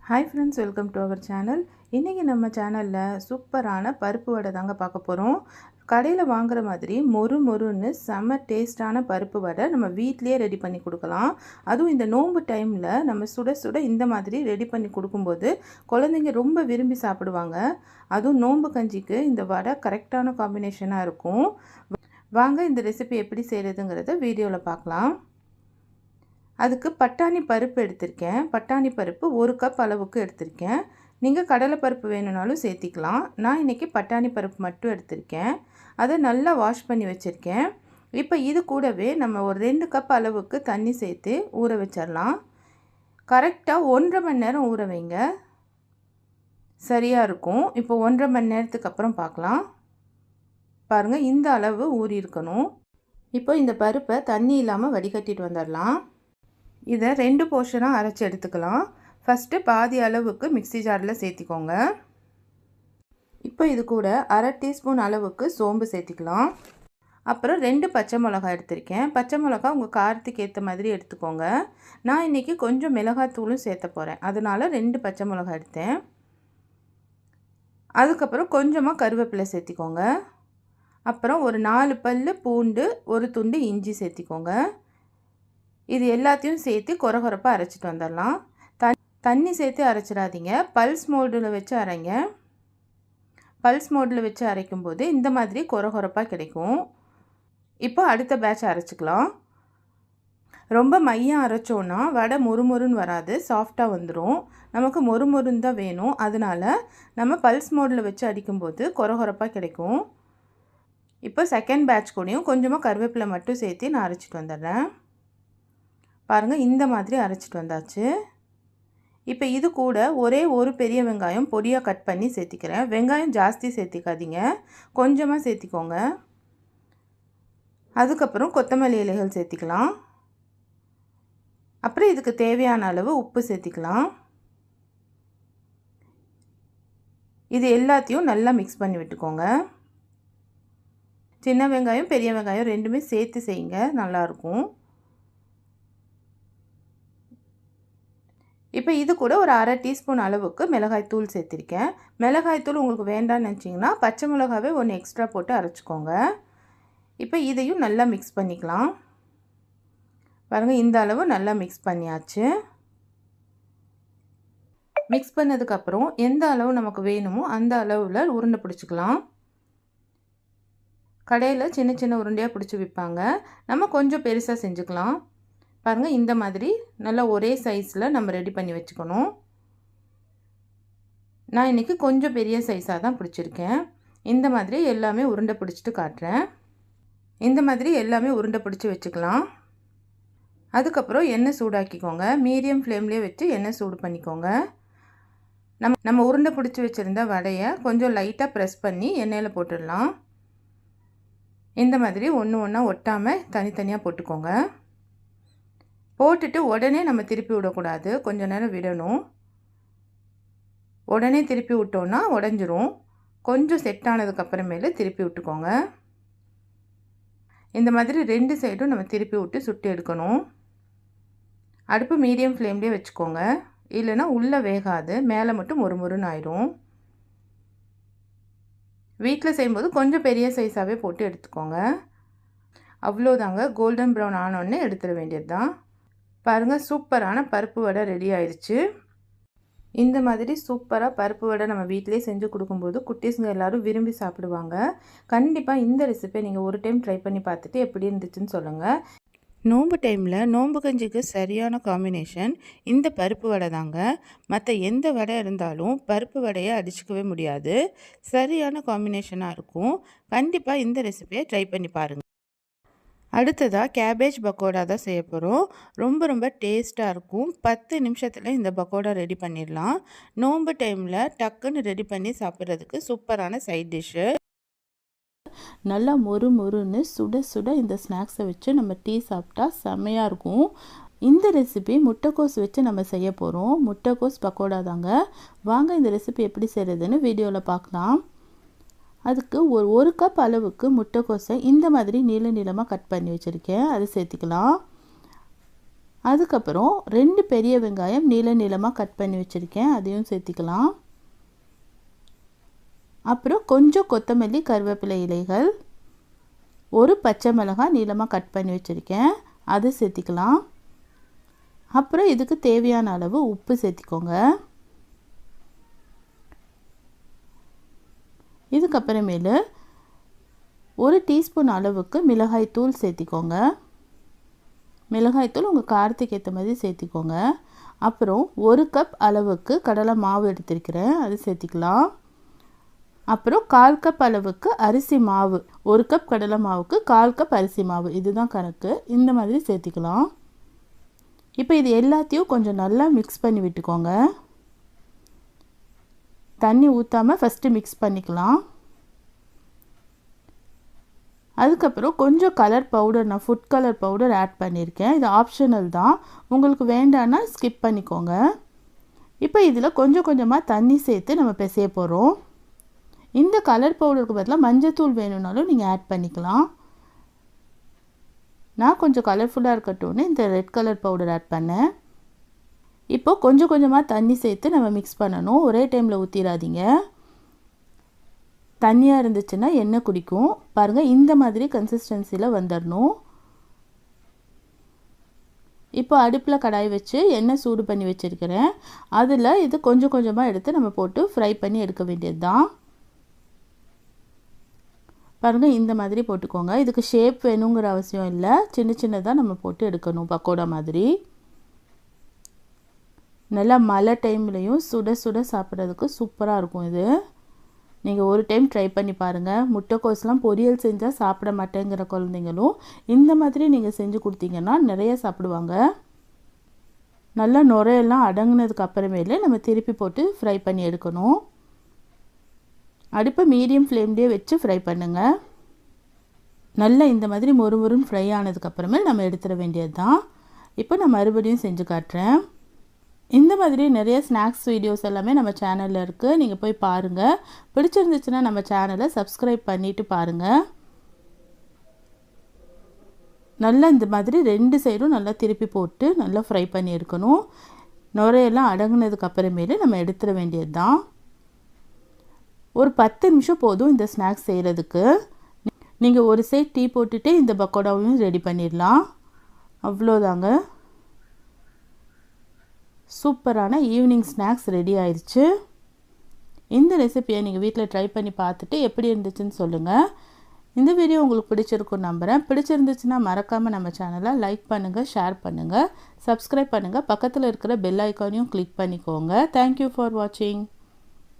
Hi friends, welcome to our channel. இன்னைக்கு நம்ம சேனல்ல சூப்பரான பருப்பு வடை தாங்க பார்க்க போறோம். கடையில வாங்குற மாதிரி மொறு மொறுன்னு செம டேஸ்டான பருப்பு வடை நம்ம வீட்லயே ரெடி பண்ணி கொடுக்கலாம். அதுவும் இந்த நோன்பு டைம்ல நம்ம சுட சுட இந்த மாதிரி ரெடி பண்ணி கொடுக்கும்போது குழந்தைங்க ரொம்ப விரும்பி சாப்பிடுவாங்க. அதுவும் நோன்பு கஞ்சிக்கு இந்த வடை கரெக்டான காம்பினேஷனா இருக்கும். வாங்க இந்த ரெசிபி எப்படி செய்யறதுங்கறத வீடியோல பார்க்கலாம். அதுக்கு பட்டாணி பருப்பு எடுத்திருக்கேன். பட்டாணி பருப்பு 1 கப் அளவுக்கு எடுத்திருக்கேன். நீங்கள் கடலை பருப்பு வேணும்னாலும் சேர்த்திக்கலாம். நான் இன்றைக்கி பட்டாணி பருப்பு மட்டும் எடுத்திருக்கேன். அதை நல்லா வாஷ் பண்ணி வச்சுருக்கேன். இப்போ இது கூடவே நம்ம ஒரு 2 கப் அளவுக்கு தண்ணி சேர்த்து ஊற வச்சிடலாம். கரெக்டாக 1.5 மணி நேரம் ஊற வைங்க, சரியாக இருக்கும். இப்போ 1.5 மணி நேரத்துக்கு அப்புறம் பார்க்கலாம். பாருங்கள், இந்த அளவு ஊறி இருக்கணும். இப்போ இந்த பருப்பை தண்ணி இல்லாமல் வடிகட்டிட்டு வந்துடலாம். இதை 2 போர்ஷனாக அரைச்சி எடுத்துக்கலாம். ஃபஸ்ட்டு பாதி அளவுக்கு மிக்ஸி ஜாரில் சேர்த்திக்கோங்க. இப்போ இது கூட அரை டீஸ்பூன் அளவுக்கு சோம்பு சேர்த்திக்கலாம். அப்புறம் 2 பச்சை மிளகாய் எடுத்திருக்கேன். பச்சை மிளகாய் உங்கள் காரத்துக்கு ஏற்ற மாதிரி எடுத்துக்கோங்க. நான் இன்றைக்கி கொஞ்சம் மிளகாத்தூளும் சேர்த்த போகிறேன், அதனால் 2 பச்சை மிளகாய் எடுத்தேன். அதுக்கப்புறம் கொஞ்சமாக கருவேப்பிலை சேர்த்திக்கோங்க. அப்புறம் ஒரு 4 பல்லு பூண்டு, ஒரு துண்டு இஞ்சி சேர்த்திக்கோங்க. இது எல்லாத்தையும் சேர்த்து கொரகொரப்பாக அரைச்சிட்டு வந்துடலாம். தண்ணி சேர்த்து அரைச்சிடாதீங்க, பல்ஸ் மோடில் வச்சு அரைங்க. பல்ஸ் மோடில் வச்சு அரைக்கும்போது இந்த மாதிரி கொரகொரப்பாக கிடைக்கும். இப்போ அடுத்த பேட்ச் அரைச்சிக்கலாம். ரொம்ப மையம் அரைச்சோன்னா வடை மொறுமொறுன்னு வராது, சாஃப்டாக வந்துடும். நமக்கு மொறுமொறுன்னு தான் வேணும், அதனால் நம்ம பல்ஸ் மோடில் வச்சு அடிக்கும்போது கொரகொரப்பாக கிடைக்கும். இப்போ செகண்ட் பேட்ச் கூடயும் கொஞ்சமாக கருவேப்பிலை மட்டும் சேர்த்து நான் அரைச்சிட்டு வந்துடுறேன். பாருங்கள், இந்த மாதிரி அரைச்சிட்டு வந்தாச்சு. இப்போ இது கூட ஒரே ஒரு பெரிய வெங்காயம் பொடியாக கட் பண்ணி சேர்த்திக்கிறேன். வெங்காயம் ஜாஸ்தி சேர்த்திக்காதீங்க, கொஞ்சமாக சேர்த்திக்கோங்க. அதுக்கப்புறம் கொத்தமல்லி இலைகள் சேர்த்திக்கலாம். அப்புறம் இதுக்கு தேவையான அளவு உப்பு சேர்த்திக்கலாம். இது எல்லாத்தையும் நல்லா மிக்ஸ் பண்ணி விட்டுக்கோங்க. சின்ன வெங்காயம் பெரிய வெங்காயம் ரெண்டுமே சேர்த்து செய்யுங்க, நல்லாயிருக்கும். இப்போ இது கூட ஒரு அரை டீஸ்பூன் அளவுக்கு மிளகாய்த்தூள் சேர்த்திருக்கேன். மிளகாய்த்தூள் உங்களுக்கு வேண்டாம்னு நினச்சிங்கன்னா பச்சை மிளகாவே 1 எக்ஸ்ட்ரா போட்டு அரைச்சிக்கோங்க. இப்போ இதையும் நல்லா மிக்ஸ் பண்ணிக்கலாம். பாருங்கள், இந்த அளவு நல்லா மிக்ஸ் பண்ணியாச்சு. மிக்ஸ் பண்ணதுக்கப்புறம் எந்த அளவு நமக்கு வேணுமோ அந்த அளவில் உருண்டை பிடிச்சிக்கலாம். கடையில் சின்ன சின்ன உருண்டையாக பிடிச்சி விற்பாங்க, நம்ம கொஞ்சம் பெருசாக செஞ்சுக்கலாம். பாருங்கள், இந்த மாதிரி நல்லா ஒரே சைஸில் நம்ம ரெடி பண்ணி வச்சுக்கணும். நான் இன்றைக்கி கொஞ்சம் பெரிய சைஸாக தான் பிடிச்சிருக்கேன். இந்த மாதிரி எல்லாமே உருண்டை பிடிச்சிட்டு காட்டுறேன். இந்த மாதிரி எல்லாமே உருண்டை பிடிச்சி வச்சுக்கலாம். அதுக்கப்புறம் எண்ணெய் சூடாக்கிக்கோங்க. மீடியம் ஃப்ளேம்லேயே வச்சு எண்ணெய் சூடு பண்ணிக்கோங்க. நம்ம உருண்டை பிடிச்சி வச்சுருந்த வடையை கொஞ்சம் லைட்டாக ப்ரெஸ் பண்ணி எண்ணெயில் போட்டுடலாம். இந்த மாதிரி ஒன்று ஒன்றா ஒட்டாமல் தனித்தனியாக போட்டுக்கோங்க. போட்டுட்டு உடனே நம்ம திருப்பி விடக்கூடாது, கொஞ்சம் நேரம் விடணும். உடனே திருப்பி விட்டோன்னா உடஞ்சிரும். கொஞ்சம் செட் ஆனதுக்கப்புறமேலு திருப்பி விட்டுக்கோங்க. இந்த மாதிரி 2 சைடும் நம்ம திருப்பி விட்டு சுட்டு எடுக்கணும். அடுப்பு மீடியம் ஃப்ளேம்லேயே வச்சுக்கோங்க, இல்லைன்னா உள்ளே வேகாது, மேலே மட்டும் மொறுமொறுன்னு ஆயிடும். வீட்டில் செய்யும்போது கொஞ்சம் பெரிய சைஸாகவே போட்டு எடுத்துக்கோங்க. அவ்வளோதாங்க, கோல்டன் ப்ரௌன் ஆனோடனே எடுத்துட வேண்டியது தான். பாருங்கள், சூப்பரான பருப்பு வடை ரெடி ஆயிடுச்சு. இந்த மாதிரி சூப்பராக பருப்பு வடை நம்ம வீட்டிலே செஞ்சு கொடுக்கும்போது குட்டீஸுங்க எல்லோரும் விரும்பி சாப்பிடுவாங்க. கண்டிப்பாக இந்த ரெசிபியை நீங்கள் ஒரு டைம் ட்ரை பண்ணி பார்த்துட்டு எப்படி இருந்துச்சுன்னு சொல்லுங்கள். நோன்பு டைமில் நோன்பு கஞ்சிக்கு சரியான காம்பினேஷன் இந்த பருப்பு வடை தாங்க. மற்ற எந்த வடை இருந்தாலும் பருப்பு வடையை அடிச்சுக்கவே முடியாது, சரியான காம்பினேஷனாக இருக்கும். கண்டிப்பாக இந்த ரெசிபியை ட்ரை பண்ணி பாருங்கள். அடுத்ததாக கேபேஜ் பக்கோடா தான் செய்ய போகிறோம். ரொம்ப ரொம்ப டேஸ்ட்டாக இருக்கும். 10 நிமிஷத்தில் இந்த பக்கோடா ரெடி பண்ணிடலாம். நோன்பு டைமில் டக்குன்னு ரெடி பண்ணி சாப்பிட்றதுக்கு சூப்பரான சைட் டிஷ்ஷு. நல்லா மொறு மொறுன்னு சுட சுட இந்த ஸ்நாக்ஸை வச்சு நம்ம டீ சாப்பிட்டா செம்மையாக இருக்கும். இந்த ரெசிபி முட்டைக்கோஸ் வச்சு நம்ம செய்ய போகிறோம். முட்டைக்கோஸ் பக்கோடா தாங்க. வாங்க இந்த ரெசிபி எப்படி செய்கிறதுன்னு வீடியோவில் பார்க்கலாம். அதுக்கு ஒரு கப் அளவுக்கு முட்டைக்கோஸை இந்த மாதிரி நீள நீளமாக கட் பண்ணி வச்சுருக்கேன், அதை சேர்த்திக்கலாம். அதுக்கப்புறம் 2 பெரிய வெங்காயம் நீளமாக கட் பண்ணி வச்சுருக்கேன், அதையும் சேர்த்திக்கலாம். அப்புறம் கொஞ்சம் கொத்தமல்லி கருவேப்பிலை இலைகள், ஒரு பச்சை மிளகாய் நீளமாக கட் பண்ணி வச்சுருக்கேன், அது சேர்த்திக்கலாம். அப்புறம் இதுக்கு தேவையான அளவு உப்பு சேர்த்திக்கோங்க. இதுக்கப்புறமேலு 1 டீஸ்பூன் அளவுக்கு மிளகாய்த்தூள் சேர்த்திக்கோங்க. மிளகாய்த்தூள் உங்கள் காரத்துக்கு ஏற்ற மாதிரி சேர்த்திக்கோங்க. அப்புறம் 1 கப் அளவுக்கு கடலை மாவு எடுத்திருக்கிறேன், அது சேர்த்திக்கலாம். அப்புறம் 1/4 கப் அளவுக்கு அரிசி மாவு, 1 கப் கடலை மாவுக்கு 1/4 கப் அரிசி மாவு, இதுதான் கணக்கு. இந்த மாதிரி சேர்த்திக்கலாம். இப்போ இது எல்லாத்தையும் கொஞ்சம் நல்லா மிக்ஸ் பண்ணி விட்டுக்கோங்க. தண்ணி ஊற்றாமல் ஃபஸ்ட்டு மிக்ஸ் பண்ணிக்கலாம். அதுக்கப்புறம் கொஞ்சம் கலர் பவுடர், நான் ஃபுட் கலர் பவுடர் ஆட் பண்ணியிருக்கேன், இது ஆப்ஷனல் தான், உங்களுக்கு வேண்டான்னா ஸ்கிப் பண்ணிக்கோங்க. இப்போ இதில் கொஞ்சம் கொஞ்சமாக தண்ணி சேர்த்து நம்ம பிசைய போகிறோம். இந்த கலர் பவுடருக்கு பதிலாக மஞ்சத்தூள் வேணும்னாலும் நீங்கள் ஆட் பண்ணிக்கலாம். நான் கொஞ்சம் கலர்ஃபுல்லாக இருக்கட்டும்னு இந்த ரெட் கலர் பவுடர் ஆட் பண்ணேன். இப்போ கொஞ்சம் கொஞ்சமாக தண்ணி சேர்த்து நம்ம மிக்ஸ் பண்ணணும், ஒரே டைமில் ஊற்றிடாதீங்க. தண்ணியாக இருந்துச்சுன்னா எண்ணெய் குடிக்கும். பாருங்கள், இந்த மாதிரி கன்சிஸ்டன்சியில் வந்துடணும். இப்போ அடுப்பில் கடாய் வச்சு எண்ணெய் சூடு பண்ணி வச்சுருக்கிறேன், அதில் இது கொஞ்சம் கொஞ்சமாக எடுத்து நம்ம போட்டு ஃப்ரை பண்ணி எடுக்க வேண்டியது தான். பாருங்கள், இந்த மாதிரி போட்டுக்கோங்க. இதுக்கு ஷேப் வேணுங்கிற அவசியம் இல்லை, சின்ன சின்னதாக நம்ம போட்டு எடுக்கணும், பக்கோடா மாதிரி. நல்லா மழை டைம்லையும் சுட சுட சாப்பிட்றதுக்கு சூப்பராக இருக்கும் இது. நீங்கள் ஒரு டைம் ட்ரை பண்ணி பாருங்கள். முட்டைக்கோஸ்லாம் பொரியல் செஞ்சால் சாப்பிட மாட்டேங்கிற குழந்தைங்களும் இந்த மாதிரி நீங்கள் செஞ்சு கொடுத்தீங்கன்னா நிறைய சாப்பிடுவாங்க. நல்லா நுரையெல்லாம் அடங்கினதுக்கு அப்புறமேலே நம்ம திருப்பி போட்டு ஃப்ரை பண்ணி எடுக்கணும். அடுப்பை மீடியம் ஃப்ளேம்லேயே வச்சு ஃப்ரை பண்ணுங்கள். நல்லா இந்த மாதிரி மொறுமொறுன்னு ஃப்ரை ஆனதுக்கப்புறமே நம்ம எடுத்துட வேண்டியது தான். இப்போ நான் மறுபடியும் செஞ்சு காட்டுறேன். இந்த மாதிரி நிறைய ஸ்நாக்ஸ் வீடியோஸ் எல்லாமே நம்ம சேனலில் இருக்குது, நீங்கள் போய் பாருங்கள். பிடிச்சிருந்துச்சுன்னா நம்ம சேனலை சப்ஸ்கிரைப் பண்ணிவிட்டு பாருங்கள். நல்லா இந்த மாதிரி 2 சைடும் நல்லா திருப்பி போட்டு நல்லா ஃப்ரை பண்ணி எடுக்கணும். நுரையெல்லாம் அடங்கினதுக்கு அப்புறமேலே நம்ம எடுத்துட வேண்டியது தான். ஒரு 10 நிமிஷம் போதும் இந்த ஸ்நாக்ஸ் செய்கிறதுக்கு. நீங்கள் ஒரு சைட் டீ போட்டுட்டு இந்த பக்கோடாவையும் ரெடி பண்ணிடலாம். அவ்வளோதாங்க, சூப்பரான ஈவினிங் ஸ்நாக்ஸ் ரெடி ஆயிடுச்சு. இந்த ரெசிபியை நீங்கள் வீட்டில் ட்ரை பண்ணி பார்த்துட்டு எப்படி இருந்துச்சுன்னு சொல்லுங்கள். இந்த வீடியோ உங்களுக்கு பிடிச்சிருக்குன்னு நம்புகிறேன். பிடிச்சிருந்துச்சுன்னா மறக்காமல் நம்ம சேனலை லைக் பண்ணுங்கள், ஷேர் பண்ணுங்கள், சப்ஸ்கிரைப் பண்ணுங்கள். பக்கத்தில் இருக்கிற பெல் ஐக்கானையும் கிளிக் பண்ணிக்கோங்க. தேங்க்யூ ஃபார் வாட்சிங்.